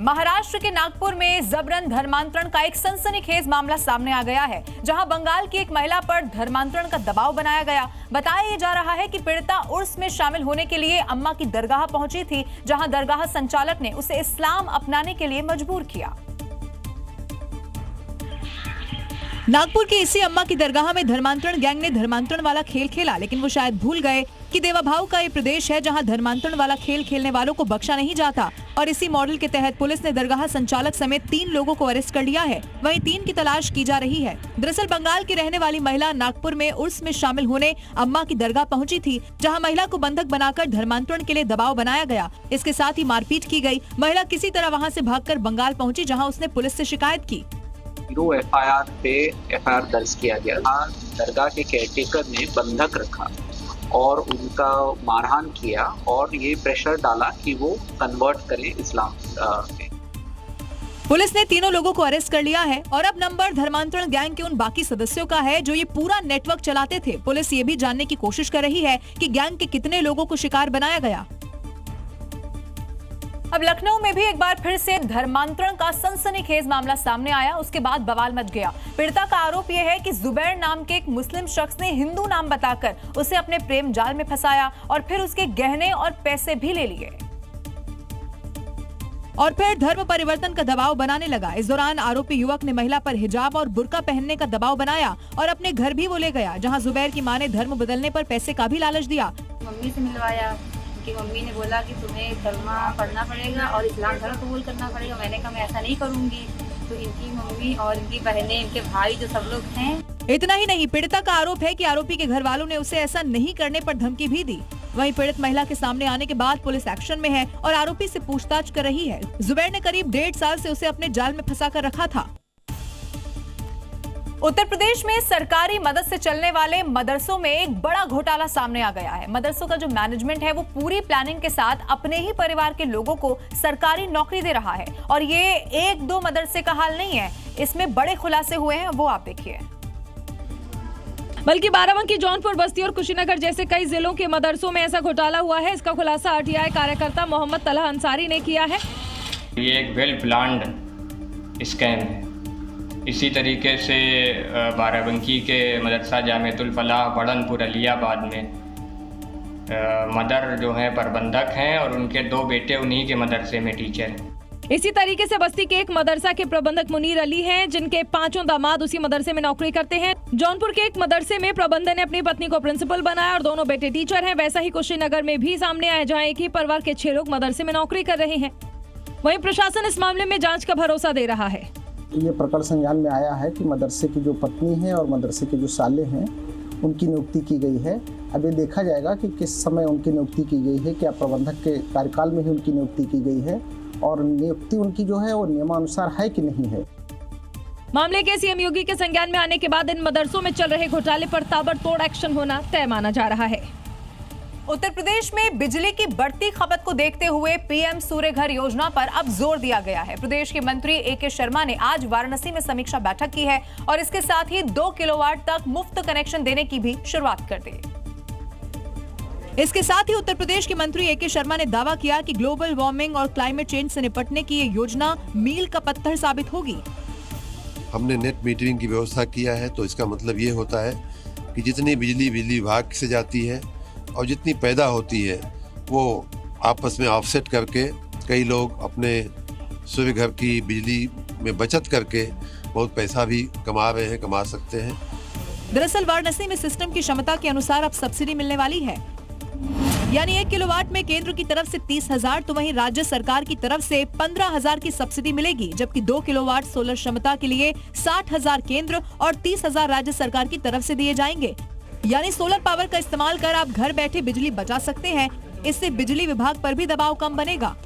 महाराष्ट्र के नागपुर में जबरन धर्मांतरण का एक सनसनीखेज मामला सामने आ गया है, जहां बंगाल की एक महिला पर धर्मांतरण का दबाव बनाया गया। बताया जा रहा है कि पीड़िता उर्स में शामिल होने के लिए अम्मा की दरगाह पहुंची थी, जहां दरगाह संचालक ने उसे इस्लाम अपनाने के लिए मजबूर किया। नागपुर की इसी अम्मा की दरगाह में धर्मांतरण गैंग ने धर्मांतरण वाला खेल खेला, लेकिन वो शायद भूल गए कि देवाभाव का ये प्रदेश है जहां धर्मांतरण वाला खेल खेलने वालों को बख्शा नहीं जाता। और इसी मॉडल के तहत पुलिस ने दरगाह संचालक समेत 3 लोगों को अरेस्ट कर लिया है। वहीं 3 की तलाश की जा रही है। दरअसल बंगाल की रहने वाली महिला नागपुर में उर्स में शामिल होने अम्मा की दरगाह पहुंची थी, जहां महिला को बंधक बनाकर धर्मांतरण के लिए दबाव बनाया गया। इसके साथ ही मारपीट की गई। महिला किसी तरह वहां से भागकर बंगाल पहुंची, जहां उसने पुलिस से शिकायत की। 0 एफआईआर पे एफआईआर दर्ज किया गया। दरगाह के केयरटेकर ने बंधक रखा और उनका मारहान किया और ये प्रेशर डाला कि वो कन्वर्ट करें इस्लाम में। पुलिस ने तीनों लोगों को अरेस्ट कर लिया है और अब नंबर धर्मांतरण गैंग के उन बाकी सदस्यों का है जो ये पूरा नेटवर्क चलाते थे। पुलिस ये भी जानने की कोशिश कर रही है कि गैंग के कितने लोगों को शिकार बनाया गया। अब लखनऊ में भी एक बार फिर से धर्मांतरण का सनसनीखेज मामला सामने आया। उसके बाद बवाल मच गया। पीड़िता का आरोप यह है कि जुबैर नाम के एक मुस्लिम शख्स ने हिंदू नाम बताकर उसे अपने प्रेम जाल में फंसाया और फिर उसके गहने और पैसे भी ले लिए और फिर धर्म परिवर्तन का दबाव बनाने लगा। इस दौरान आरोपी युवक ने महिला पर हिजाब और बुर्का पहनने का दबाव बनाया और अपने घर भी वो ले गया, जहां जुबैर की मां ने धर्म बदलने पर पैसे का भी लालच दिया। मम्मी से मिलवाया कि मम्मी ने बोला कि तुम्हें कलमा पढ़ना पड़ेगा और इस्लाम धर्म कबूल करना पड़ेगा। मैंने कहा मैं ऐसा नहीं करूंगी। तो इनकी मम्मी और इनकी बहनें, इनके भाई जो सब लोग हैं। इतना ही नहीं, पीड़िता का आरोप है कि आरोपी के घर वालों ने उसे ऐसा नहीं करने पर धमकी भी दी। वहीं पीड़ित महिला के सामने आने के बाद पुलिस एक्शन में है और आरोपी से पूछताछ कर रही है। जुबैर ने करीब 1.5 साल से उसे अपने जाल में फंसा कर रखा था। उत्तर प्रदेश में सरकारी मदद से चलने वाले मदरसों में एक बड़ा घोटाला सामने आ गया है। मदरसों का जो मैनेजमेंट है वो पूरी प्लानिंग के साथ अपने ही परिवार के लोगों को सरकारी नौकरी दे रहा है और ये 1-2 मदरसे का हाल नहीं है। इसमें बड़े खुलासे हुए हैं, वो आप देखिए। बल्कि बाराबंकी, जौनपुर, बस्ती और कुशीनगर जैसे कई जिलों के मदरसों में ऐसा घोटाला हुआ है। इसका खुलासा आरटीआई कार्यकर्ता मोहम्मद तलहा अंसारी ने किया है। ये एक वेल प्लान्ड स्कैम है। इसी तरीके से बाराबंकी के मदरसा जामियतुल फलाह बड़नपुर अलियाबाद में मदर जो हैं प्रबंधक हैं और उनके 2 बेटे उन्हीं के मदरसे में टीचर हैं। इसी तरीके से बस्ती के एक मदरसा के प्रबंधक मुनीर अली हैं, जिनके 5 दामाद उसी मदरसे में नौकरी करते हैं। जौनपुर के एक मदरसे में प्रबंधक ने अपनी पत्नी को प्रिंसिपल बनाया और दोनों बेटे टीचर हैं। वैसा ही कुशीनगर में भी सामने आया, जहाँ एक ही परिवार के 6 लोग मदरसे में नौकरी कर रहे हैं। वहीं प्रशासन इस मामले में जाँच का भरोसा दे रहा है। ये प्रकरण संज्ञान में आया है कि मदरसे की जो पत्नी है और मदरसे के जो साले हैं उनकी नियुक्ति की गई है। अब ये देखा जाएगा कि किस समय उनकी नियुक्ति की गई है, क्या प्रबंधक के कार्यकाल में ही उनकी नियुक्ति की गई है और नियुक्ति उनकी जो है वो नियमानुसार है कि नहीं है। मामले के सीएम योगी के संज्ञान में आने के बाद इन मदरसों में चल रहे घोटाले पर ताबड़तोड़ एक्शन होना तय माना जा रहा है। उत्तर प्रदेश में बिजली की बढ़ती खपत को देखते हुए पीएम सूर्य घर योजना पर अब जोर दिया गया है। प्रदेश के मंत्री एके शर्मा ने आज वाराणसी में समीक्षा बैठक की है और इसके साथ ही 2 किलोवाट तक मुफ्त कनेक्शन देने की भी शुरुआत कर दी। इसके साथ ही उत्तर प्रदेश के मंत्री एके शर्मा ने दावा किया कि ग्लोबल वार्मिंग और क्लाइमेट चेंज से निपटने की ये योजना मील का पत्थर साबित होगी। हमने नेट मीटरिंग की व्यवस्था किया है, तो इसका मतलब ये होता है कि जितनी बिजली विभाग से जाती है और जितनी पैदा होती है वो आपस में ऑफसेट करके कई लोग अपने सूर्य घर की बिजली में बचत करके बहुत पैसा भी कमा रहे हैं, कमा सकते हैं। दरअसल वाराणसी में सिस्टम की क्षमता के अनुसार अब सब्सिडी मिलने वाली है, यानी 1 किलोवाट में केंद्र की तरफ से 30,000 तो वहीं राज्य सरकार की तरफ से 15,000 की सब्सिडी मिलेगी, जबकि 2 किलोवाट सोलर क्षमता के लिए 60,000 केंद्र और 30,000 राज्य सरकार की तरफ से दिए जाएंगे। यानी सोलर पावर का इस्तेमाल कर आप घर बैठे बिजली बचा सकते हैं। इससे बिजली विभाग पर भी दबाव कम बनेगा।